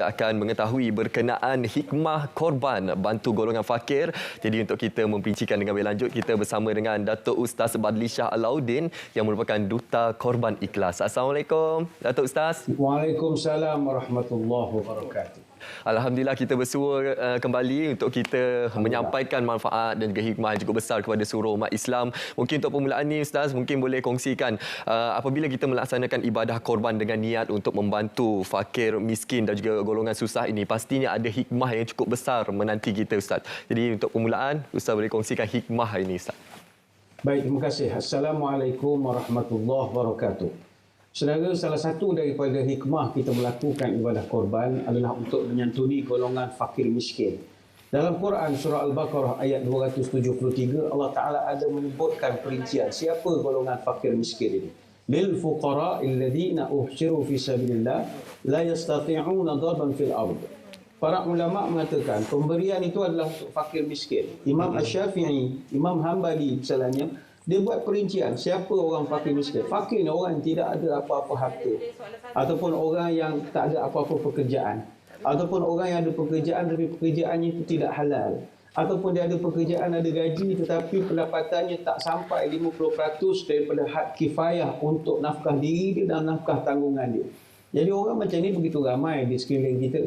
Akan mengetahui berkenaan hikmah korban bantu golongan fakir. Jadi untuk kita memperincikan dengan lebih lanjut, kita bersama dengan Datuk Ustaz Badli Shah Alauddin yang merupakan Duta Korban Ikhlas. Assalamualaikum, Datuk Ustaz. Waalaikumsalam warahmatullahi wabarakatuh. Alhamdulillah kita bersua kembali untuk kita menyampaikan manfaat dan juga hikmah yang cukup besar kepada seluruh umat Islam. Mungkin untuk permulaan ni Ustaz, mungkin boleh kongsikan apabila kita melaksanakan ibadah korban dengan niat untuk membantu fakir, miskin dan juga golongan susah ini, pastinya ada hikmah yang cukup besar menanti kita Ustaz. Jadi untuk permulaan, Ustaz boleh kongsikan hikmah ini Ustaz. Baik, terima kasih. Assalamualaikum warahmatullahi wabarakatuh. Saudara, salah satu daripada hikmah kita melakukan ibadah korban adalah untuk menyantuni golongan fakir miskin. Dalam Quran surah Al-Baqarah ayat 273, Allah Ta'ala ada menyebutkan perincian siapa golongan fakir miskin ini. Lil fuqara alladhina uhsiru fi sabilillah la yastati'una darban fil ard. Para ulama mengatakan pemberian itu adalah untuk fakir miskin. Imam Asy-Syafi'i, Imam Hambali misalnya, dia buat perincian siapa orang fakir miskin. Fakir ni orang yang tidak ada apa-apa harta, ataupun orang yang tak ada apa-apa pekerjaan, ataupun orang yang ada pekerjaan tapi pekerjaannya itu tidak halal, ataupun dia ada pekerjaan, ada gaji tetapi pendapatannya tak sampai 50% daripada had kifayah untuk nafkah diri dia dan nafkah tanggungan dia. Jadi orang macam ni begitu ramai di sekeliling kita.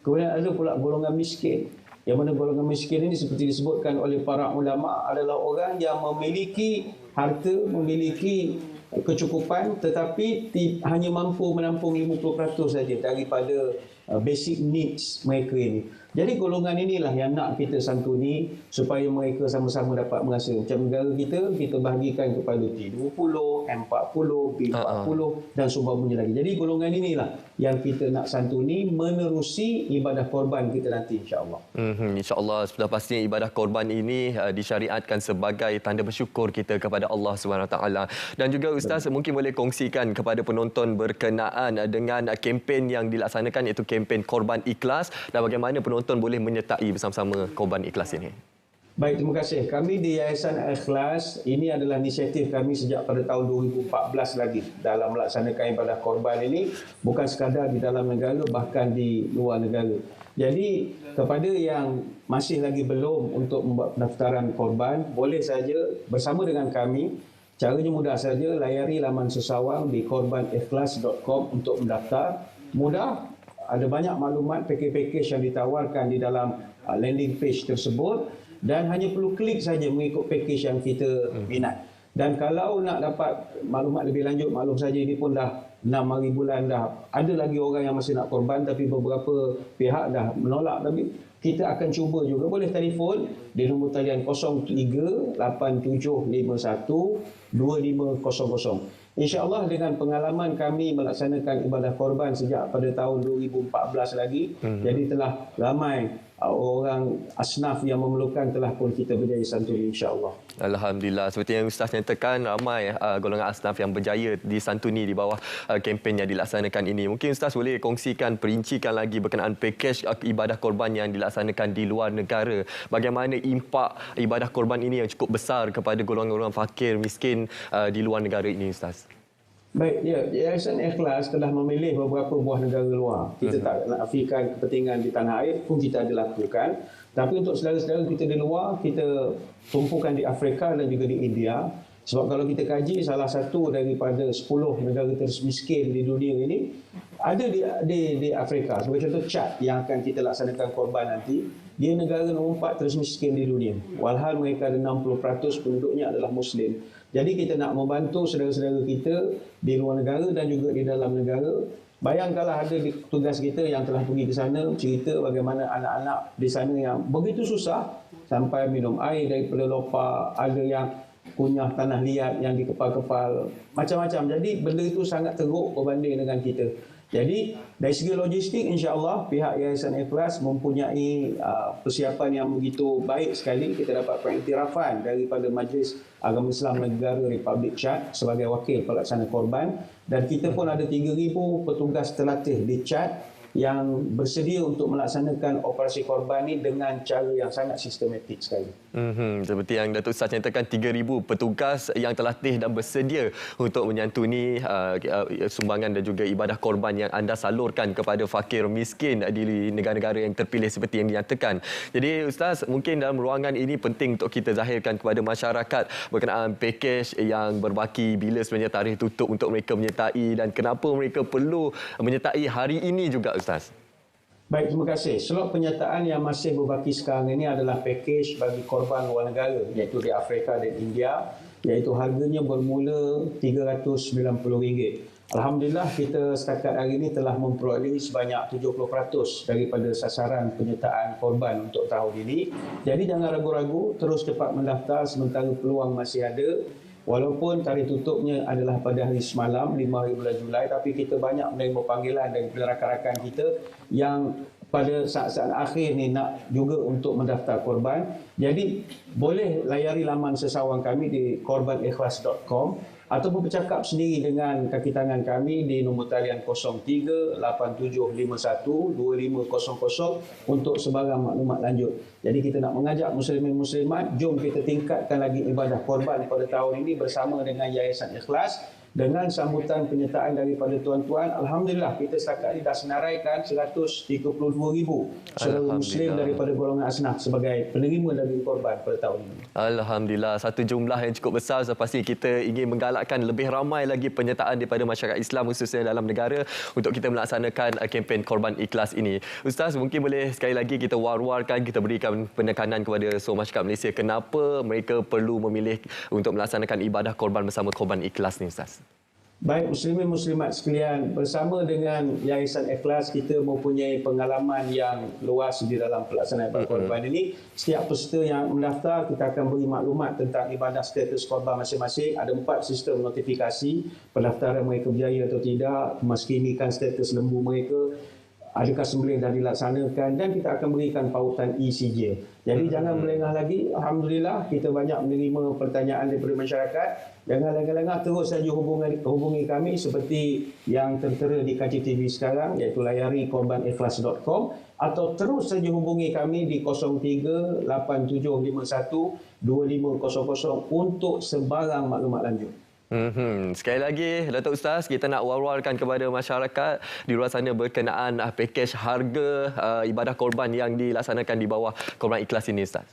Kemudian ada pula golongan miskin, yang mana golongan miskin ini seperti disebutkan oleh para ulama adalah orang yang memiliki harta, memiliki kecukupan tetapi hanya mampu menampung 50% saja daripada basic needs mereka ini. Jadi golongan inilah yang nak kita santuni supaya mereka sama-sama dapat merasa. Macam negara kita bahagikan kepada T20, M40, B40 dan seumpamanya lagi. Jadi golongan inilah yang kita nak santuni menerusi ibadah korban kita nanti insya-Allah. Insya-Allah sudah pastinya ibadah korban ini disyariatkan sebagai tanda bersyukur kita kepada Allah SWT. Dan juga Ustaz mungkin boleh kongsikan kepada penonton berkenaan dengan kempen yang dilaksanakan, iaitu kempen Korban Ikhlas, dan bagaimana penonton boleh menyertai bersama-sama Korban Ikhlas ini. Baik, terima kasih. Kami di Yayasan Ikhlas, ini adalah inisiatif kami sejak pada tahun 2014 lagi dalam melaksanakan ibadah korban ini, bukan sekadar di dalam negara, bahkan di luar negara. Jadi kepada yang masih lagi belum untuk membuat pendaftaran korban, boleh saja bersama dengan kami. Caranya mudah saja, layari laman sesawang di korbanikhlas.com untuk mendaftar. Mudah, ada banyak maklumat package-package yang ditawarkan di dalam landing page tersebut dan hanya perlu klik saja mengikut package yang kita minat. Dan kalau nak dapat maklumat lebih lanjut, maklum saja ini pun dah 6 hari bulan dah. Ada lagi orang yang masih nak korban tapi beberapa pihak dah menolak. Tapi kita akan cuba juga. Boleh telefon di nombor talian 03-8751-2500. InsyaAllah dengan pengalaman kami melaksanakan ibadah korban sejak pada tahun 2014 lagi, jadi telah ramai orang asnaf yang memerlukan telah pun kita berjaya santuni insyaAllah. Alhamdulillah, seperti yang Ustaz nyatakan, ramai golongan asnaf yang berjaya disantuni di bawah kempen yang dilaksanakan ini. Mungkin Ustaz boleh kongsikan, perincikan lagi berkenaan pakej ibadah korban yang dilaksanakan di luar negara. Bagaimana impak ibadah korban ini yang cukup besar kepada golongan-golongan fakir, miskin di luar negara ini Ustaz? Baik, ya, Yayasan Ikhlas telah memilih beberapa buah negara luar. Kita tak nak nafikan kepentingan di tanah air pun kita ada lakukan. Tapi untuk saudara-saudara kita di luar, kita tumpukan di Afrika dan juga di India. Sebab kalau kita kaji, salah satu daripada 10 negara termiskin di dunia ini ada di Afrika. Sebagai contoh, Chad yang akan kita laksanakan korban nanti, dia negara nombor 4 termiskin di dunia. Walhal mereka ada 60% penduduknya adalah Muslim. Jadi kita nak membantu saudara-saudara kita di luar negara dan juga di dalam negara. Bayangkanlah ada petugas kita yang telah pergi ke sana cerita bagaimana anak-anak di sana yang begitu susah sampai minum air daripada lopak, ada yang kunyah tanah liat yang dikepal-kepal, macam-macam. Jadi benda itu sangat teruk berbanding dengan kita. Jadi dari segi logistik, insya-Allah pihak Yayasan Ikhlas mempunyai persiapan yang begitu baik sekali. Kita dapat pengiktirafan daripada Majlis Agama Islam Negara Republik Chad sebagai wakil pelaksana korban, dan kita pun ada 3,000 petugas terlatih di Chad yang bersedia untuk melaksanakan operasi korban ini dengan cara yang sangat sistematik sekali. Seperti yang Datuk Ustaz nyatakan, 3,000 petugas yang terlatih dan bersedia untuk menyantuni sumbangan dan juga ibadah korban yang anda salurkan kepada fakir miskin di negara-negara yang terpilih seperti yang dinyatakan. Jadi Ustaz, mungkin dalam ruangan ini penting untuk kita zahirkan kepada masyarakat berkenaan pakej yang berbaki, bila sebenarnya tarikh tutup untuk mereka menyertai dan kenapa mereka perlu menyertai hari ini juga Ustaz. Baik, terima kasih. Slot penyertaan yang masih berbaki sekarang ini adalah pakej bagi korban luar negara, iaitu di Afrika dan India, iaitu harganya bermula RM390. Alhamdulillah, kita setakat hari ini telah memperolehi sebanyak 70% daripada sasaran penyertaan korban untuk tahun ini. Jadi jangan ragu-ragu, terus cepat mendaftar sementara peluang masih ada. Walaupun tarikh tutupnya adalah pada hari semalam 5 hari bulan Julai, tapi kita banyak menerima panggilan daripada rakan-rakan kita yang pada saat-saat akhir ni nak juga untuk mendaftar korban. Jadi boleh layari laman sesawang kami di korbanikhlas.com ataupun bercakap sendiri dengan kaki tangan kami di nombor talian 03-8751-2500 untuk sebarang maklumat lanjut. Jadi kita nak mengajak muslimin muslimat, jom kita tingkatkan lagi ibadah korban pada tahun ini bersama dengan Yayasan Ikhlas. Dengan sambutan penyertaan daripada tuan-tuan, alhamdulillah kita setakat ini dah senaraikan 132,000 saudara muslim daripada golongan asnaf sebagai penerima daging korban pada tahun ini. Alhamdulillah, satu jumlah yang cukup besar. Pasti kita ingin menggalakkan lebih ramai lagi penyertaan daripada masyarakat Islam khususnya dalam negara untuk kita melaksanakan kempen Korban Ikhlas ini. Ustaz, mungkin boleh sekali lagi kita war-warkan, kita berikan penekanan kepada seluruh masyarakat Malaysia kenapa mereka perlu memilih untuk melaksanakan ibadah korban bersama Korban Ikhlas ni Ustaz. Baik, muslimin muslimat sekalian, bersama dengan Yayasan Ikhlas kita mempunyai pengalaman yang luas di dalam pelaksanaan ibadah korban ini. Setiap peserta yang mendaftar, kita akan beri maklumat tentang ibadah status korban masing-masing. Ada 4 sistem notifikasi, pendaftaran mereka berjaya atau tidak, memastikan status lembu mereka, adakah sembelih dah dilaksanakan, dan kita akan berikan pautan ECJ. Jadi jangan melengah lagi. Alhamdulillah kita banyak menerima pertanyaan daripada masyarakat. Jangan lengah-lengah, terus saja hubungi kami seperti yang tertera di KCTV sekarang, iaitu layari korbanikhlas.com, atau terus saja hubungi kami di 03-8751-2500 untuk sebarang maklumat lanjut. Sekali lagi, Datuk Ustaz, kita nak war-warkan kepada masyarakat di luar sana berkenaan pakej harga ibadah korban yang dilaksanakan di bawah Korban Ikhlas ini, Ustaz.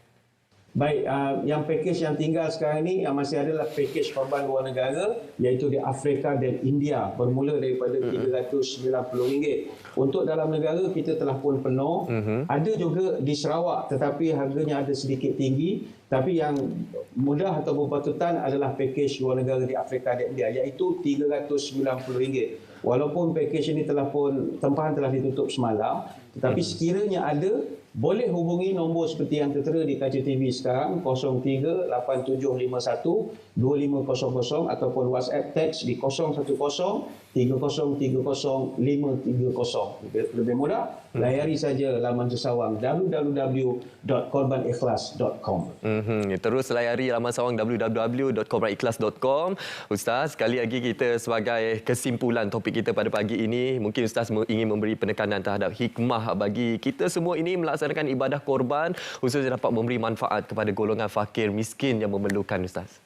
Baik, yang pakej yang tinggal sekarang ini yang masih adalah pakej korban luar negara, iaitu di Afrika dan India, bermula daripada RM390. Untuk dalam negara kita telah pun penuh. Ada juga di Sarawak tetapi harganya ada sedikit tinggi. Tapi yang mudah atau berpatutan adalah pakej luar negara di Afrika dan India, iaitu RM390. Walaupun pakej ini tempahan telah ditutup semalam, tetapi sekiranya ada, boleh hubungi nombor seperti yang tertera di KCTV sekarang, 03-8751-2500 ataupun WhatsApp teks di 010-3030-530. Lebih mudah, layari saja laman sesawang www.korbanikhlas.com. Terus layari laman sesawang www.korbanikhlas.com. Ustaz, sekali lagi kita sebagai kesimpulan topik kita pada pagi ini, mungkin Ustaz ingin memberi penekanan terhadap hikmah bagi kita semua ini melaksanakan ibadah korban, khususnya dapat memberi manfaat kepada golongan fakir miskin yang memerlukan, Ustaz.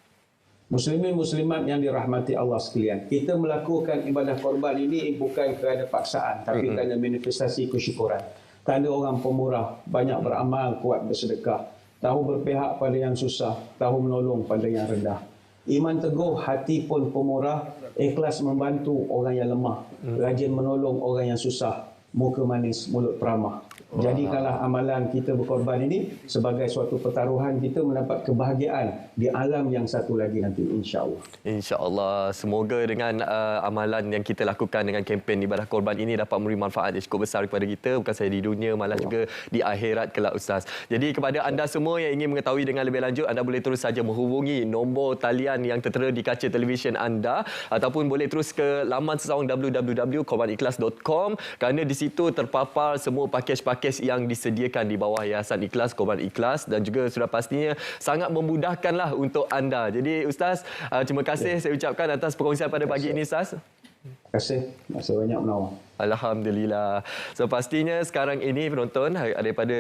Muslimin muslimat yang dirahmati Allah sekalian, kita melakukan ibadah korban ini bukan kerana paksaan, tapi kerana manifestasi kesyukuran. Tanda orang pemurah, banyak beramal, kuat bersedekah, tahu berpihak pada yang susah, tahu menolong pada yang rendah. Iman teguh, hati pun pemurah, ikhlas membantu orang yang lemah, rajin menolong orang yang susah, muka manis, mulut peramah. Jadikanlah amalan kita berkorban ini sebagai suatu pertaruhan kita mendapat kebahagiaan di alam yang satu lagi nanti, insya-Allah. Insya-Allah, semoga dengan amalan yang kita lakukan dengan kempen ibadah korban ini dapat memberi manfaat yang cukup besar kepada kita, bukan sahaja di dunia, malah juga di akhirat kelak, Ustaz. Jadi kepada anda semua yang ingin mengetahui dengan lebih lanjut, anda boleh terus saja menghubungi nombor talian yang tertera di kaca televisyen anda, ataupun boleh terus ke laman sesawang www.korbanikhlas.com, kerana di situ terpapar semua pakej-pakej yang disediakan di bawah Yayasan Ikhlas, Korban Ikhlas, dan juga sudah pastinya sangat memudahkanlah untuk anda. Jadi Ustaz, terima kasih saya ucapkan atas perkongsian pada pagi ini, Ustaz. Terima Terima kasih banyak Munawar. Alhamdulillah. So pastinya sekarang ini penonton daripada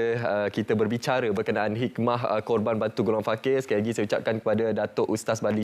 kita berbicara berkenaan hikmah korban bantu golongan fakir, sekali lagi saya ucapkan kepada Datuk Ustaz Badli